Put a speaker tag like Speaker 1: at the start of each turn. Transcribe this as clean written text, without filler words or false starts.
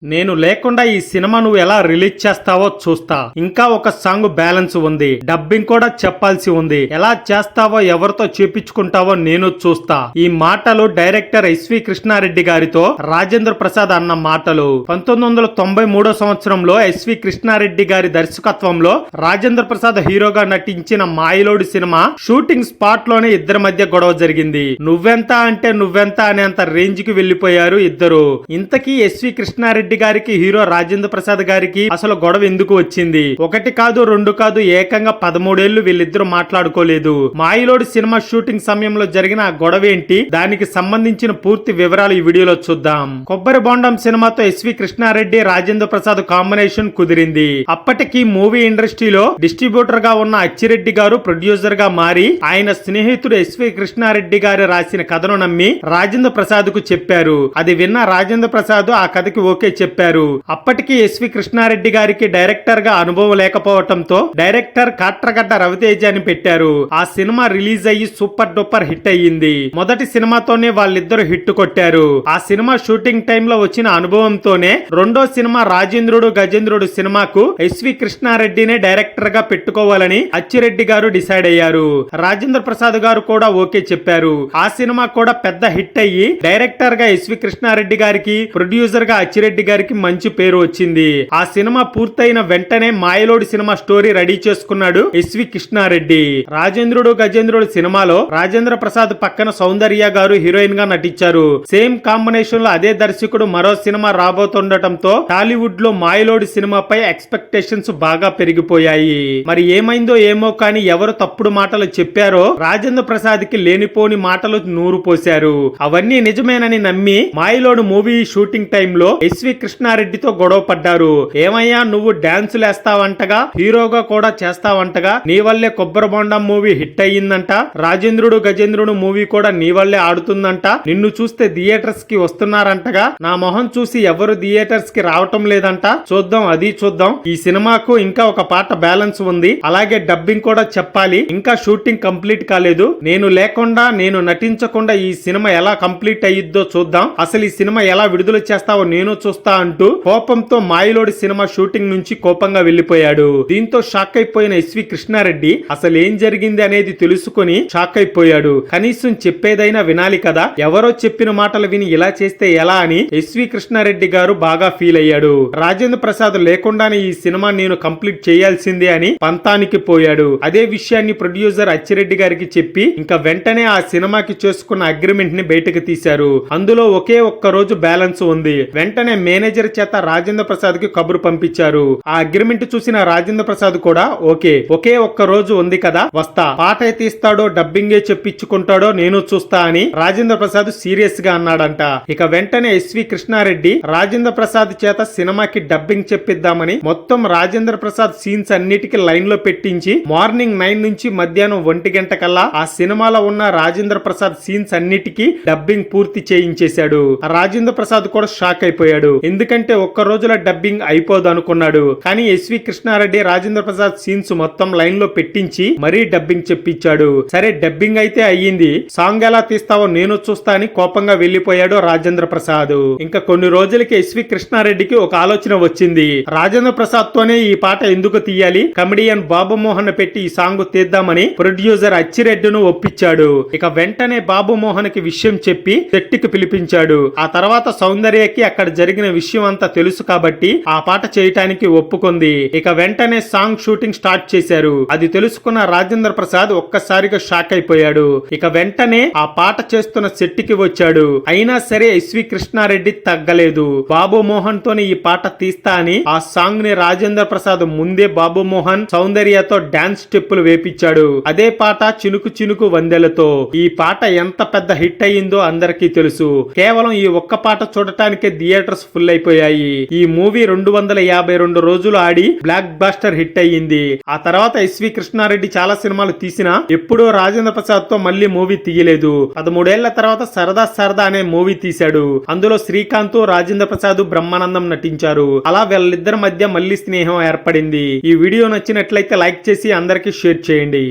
Speaker 1: నేను లేకుండా ఈ సినిమా నువ్వు ఎలా రిలీజ్ చేస్తావో చూస్తా. ఇంకా ఒక సాంగ్ బ్యాలెన్స్ ఉంది, డబ్బింగ్ కూడా చెప్పాల్సి ఉంది. ఎలా చేస్తావో ఎవరితో చేపించుకుంటావో నేను చూస్తా. ఈ మాటలు డైరెక్టర్ ఎస్వి కృష్ణారెడ్డి గారితో రాజేంద్ర ప్రసాద్ అన్న మాటలు. 1993 సంవత్సరంలో ఎస్వి కృష్ణారెడ్డి గారి దర్శకత్వంలో రాజేంద్ర ప్రసాద్ హీరోగా నటించిన మాయలోడి సినిమా షూటింగ్ స్పాట్ లోనే ఇద్దరి మధ్య గొడవ జరిగింది. నువ్వెంత అంటే నువ్వెంత అనేంత రేంజ్ కి వెళ్లిపోయారు ఇద్దరు. ఇంతకీ ఎస్వి కృష్ణారెడ్డి గారికి హీరో రాజేంద్ర ప్రసాద్ గారికి అసలు గొడవ ఎందుకు వచ్చింది? ఒకటి కాదు రెండు కాదు, ఏకంగా 13 ఏళ్లు వీళ్ళిద్దరు మాట్లాడుకోలేదు. మాయలోడి సినిమా షూటింగ్ సమయంలో జరిగిన ఆ గొడవ ఏంటి, దానికి సంబంధించిన పూర్తి వివరాలు ఈ వీడియోలో చూద్దాం. కొబ్బరి బొండం సినిమాతో ఎస్వి కృష్ణారెడ్డి రాజేంద్ర ప్రసాద్ కాంబినేషన్ కుదిరింది. అప్పటికి మూవీ ఇండస్ట్రీలో డిస్ట్రిబ్యూటర్ గా ఉన్న అచ్చిరెడ్డి గారు ప్రొడ్యూసర్ గా మారి ఆయన స్నేహితుడు ఎస్వి కృష్ణారెడ్డి గారు రాసిన కథను నమ్మి రాజేంద్ర ప్రసాద్ కు చెప్పారు. అది విన్న రాజేంద్ర ప్రసాద్ ఆ కథకి ఓకే చెప్పారు. అప్పటికి ఎస్వి కృష్ణారెడ్డి గారికి డైరెక్టర్ గా అనుభవం లేకపోవడంతో డైరెక్టర్ కాట్రగడ్డ రవితేజ అని పెట్టారు. ఆ సినిమా రిలీజ్ అయ్యి సూపర్ డూపర్ హిట్ అయ్యింది. మొదటి సినిమాతోనే వాళ్ళిద్దరు హిట్ కొట్టారు. ఆ సినిమా షూటింగ్ టైమ్ లో వచ్చిన అనుభవంతోనే రెండో సినిమా రాజేంద్రుడు గజేంద్రుడు సినిమాకు ఎస్వి కృష్ణారెడ్డినే డైరెక్టర్ గా పెట్టుకోవాలని అచ్చిరెడ్డి గారు డిసైడ్ అయ్యారు. రాజేంద్ర ప్రసాద్ గారు కూడా ఓకే చెప్పారు. ఆ సినిమా కూడా పెద్ద హిట్ అయ్యి డైరెక్టర్ గా ఎస్వి కృష్ణారెడ్డి గారికి, ప్రొడ్యూసర్ గా అచ్చిరెడ్డి గారికి మంచి పేరు వచ్చింది. ఆ సినిమా పూర్తయిన వెంటనే మాయలోడి సినిమా స్టోరీ రెడీ చేసుకున్నాడు ఎస్వి కృష్ణారెడ్డి. రాజేంద్రుడు గజేంద్రుడు సినిమాలో రాజేంద్ర ప్రసాద్ పక్కన సౌందర్య గారు హీరోయిన్ గా నటించారు. సేమ్ కాంబినేషన్ లో అదే దర్శకుడు మరో సినిమా రాబోతుండటంతో టాలీవుడ్ లో మాయలోడి సినిమాపై ఎక్స్పెక్టేషన్స్ బాగా పెరిగిపోయాయి. మరి ఏమైందో ఏమో కానీ ఎవరు తప్పుడు మాటలు చెప్పారో రాజేంద్ర ప్రసాద్ కి లేనిపోని మాటలు నూరు పోశారు. అవన్నీ నిజమేనని నమ్మి మాయలోడు మూవీ షూటింగ్ టైమ్ లో ఎస్వి కృష్ణారెడ్డితో గొడవ పడ్డారు. ఏమయ్యా నువ్వు డాన్సులు వేస్తావంటగా, హీరోగా కూడా చేస్తావంటగా, నీ వల్లే కొబ్బరి బొండం మూవీ హిట్ అయ్యిందంట, రాజేంద్రుడు గజేంద్రుడు మూవీ కూడా నీ వల్లే ఆడుతుందంట, నిన్ను చూస్తే థియేటర్స్ కి వస్తున్నారంటగా, నా మొహం చూసి ఎవరు థియేటర్స్ కి రావటం లేదంట, చూద్దాం అది చూద్దాం. ఈ సినిమాకు ఇంకా ఒక పాట బ్యాలెన్స్ ఉంది, అలాగే డబ్బింగ్ కూడా చెప్పాలి, ఇంకా షూటింగ్ కంప్లీట్ కాలేదు, నేను లేకుండా నేను నటించకుండా ఈ సినిమా ఎలా కంప్లీట్ అయ్యిద్దో చూద్దాం, అసలు ఈ సినిమా ఎలా విడుదల చేస్తావో నేను చూస్తా అంటూ కోపంతో మాయలోడి సినిమా షూటింగ్ నుంచి కోపంగా వెళ్లిపోయాడు. దీంతో షాక్ అయిపోయిన ఎస్వి కృష్ణారెడ్డి అసలు ఏం జరిగింది అనేది తెలుసుకుని షాక్ అయిపోయాడు. కనీసం చెప్పేదైనా వినాలి కదా, ఎవరో చెప్పిన మాటలు విని ఇలా చేస్తే ఎలా అని ఎస్వి కృష్ణారెడ్డి గారు బాగా ఫీల్ అయ్యాడు. రాజేంద్ర ప్రసాద్ లేకుండానే ఈ సినిమా నేను కంప్లీట్ చేయాల్సిందే అని పంతానికి పోయాడు. అదే విషయాన్ని ప్రొడ్యూసర్ అచ్చిరెడ్డి గారికి చెప్పి ఇంకా వెంటనే ఆ సినిమాకి చేసుకున్న అగ్రిమెంట్ ని బయటకు తీశారు. అందులో ఒకే ఒక్క రోజు బ్యాలెన్స్ ఉంది. వెంటనే మేనేజర్ చేత రాజేంద్ర ప్రసాద్ కి కబురు పంపించారు. ఆ అగ్రిమెంట్ చూసిన రాజేంద్ర ప్రసాద్ కూడా ఓకే, ఒకే ఒక్క రోజు ఉంది కదా, వస్తా, పాట అయితే ఇస్తాడో డబ్బింగే చెప్పించుకుంటాడో నేను చూస్తా అని రాజేంద్ర ప్రసాద్ సీరియస్ గా అన్నాడంట. ఇక వెంటనే ఎస్వి కృష్ణారెడ్డి రాజేంద్ర ప్రసాద్ చేత సినిమాకి డబ్బింగ్ చెప్పిద్దామని మొత్తం రాజేంద్ర ప్రసాద్ సీన్స్ అన్నిటికీ లైన్ లో పెట్టించి మార్నింగ్ 9 నుంచి మధ్యాహ్నం 1 గంట కల్లా ఆ సినిమాలో ఉన్న రాజేంద్ర ప్రసాద్ సీన్స్ అన్నిటికీ డబ్బింగ్ పూర్తి చేయించేశాడు. రాజేంద్ర ప్రసాద్ కూడా షాక్ అయిపోయాడు. ఎందుకంటే ఒక్క రోజుల డబ్బింగ్ అయిపోదు అనుకున్నాడు. కానీ ఎస్వి కృష్ణారెడ్డి రాజేంద్ర ప్రసాద్ సీన్స్ మొత్తం లైన్ లో పెట్టించి మరీ డబ్బింగ్ చెప్పించాడు. సరే డబ్బింగ్ అయితే అయ్యింది, సాంగ్ ఎలా తీస్తావో నేను చూస్తా అని కోపంగా వెళ్లిపోయాడు రాజేంద్ర ప్రసాద్. ఇంకా కొన్ని రోజులకి ఎస్వి కృష్ణారెడ్డికి ఒక ఆలోచన వచ్చింది. రాజేంద్ర ప్రసాద్ తోనే ఈ పాట ఎందుకు తీయాలి, కమెడియన్ బాబు మోహన్ పెట్టి ఈ సాంగ్ తీద్దామని ప్రొడ్యూసర్ అచ్చిరెడ్డిను ఒప్పించాడు. ఇక వెంటనే బాబు మోహన్ కి విషయం చెప్పి సెట్టికి పిలిపించాడు. ఆ తర్వాత సౌందర్యకి అక్కడ జరిగిన విషయం అంతా తెలుసు కాబట్టి ఆ పాట చేయటానికి ఒప్పుకుంది. ఇక వెంటనే సాంగ్ షూటింగ్ స్టార్ట్ చేశారు. అది తెలుసుకున్న రాజేంద్ర ప్రసాద్ ఒక్కసారిగా షాక్ అయిపోయాడు. ఇక వెంటనే ఆ పాట చేస్తున్న సెట్టికి వచ్చాడు. అయినా సరే ఎస్వి కృష్ణారెడ్డి తగ్గలేదు. బాబు మోహన్ తోని ఈ పాట తీస్తా అని ఆ సాంగ్ ని రాజేంద్ర ప్రసాద్ ముందే బాబు మోహన్ సౌందర్యతో డాన్స్ స్టెప్పులు వేపించాడు. అదే పాట చినుకు చినుకు వందెలతో. ఈ పాట ఎంత పెద్ద హిట్ అయ్యిందో అందరికీ తెలుసు. కేవలం ఈ ఒక్క పాట చూడటానికే థియేటర్స్ ఫుల్ అయిపోయాయి. ఈ మూవీ 252 రోజులు ఆడి బ్లాక్ బాస్టర్ హిట్ అయ్యింది. ఆ తర్వాత ఎస్వి కృష్ణారెడ్డి చాలా సినిమాలు తీసినా ఎప్పుడూ రాజేంద్ర ప్రసాద్ తో మళ్ళీ మూవీ తీయలేదు. 13 ఏళ్ల తర్వాత సరదా సరదా అనే మూవీ తీశాడు. అందులో శ్రీకాంత్, రాజేంద్ర ప్రసాద్, బ్రహ్మానందం నటించారు. అలా వీళ్ళిద్దరి మధ్య మళ్ళీ స్నేహం ఏర్పడింది. ఈ వీడియో నచ్చినట్లయితే లైక్ చేసి అందరికీ షేర్ చేయండి.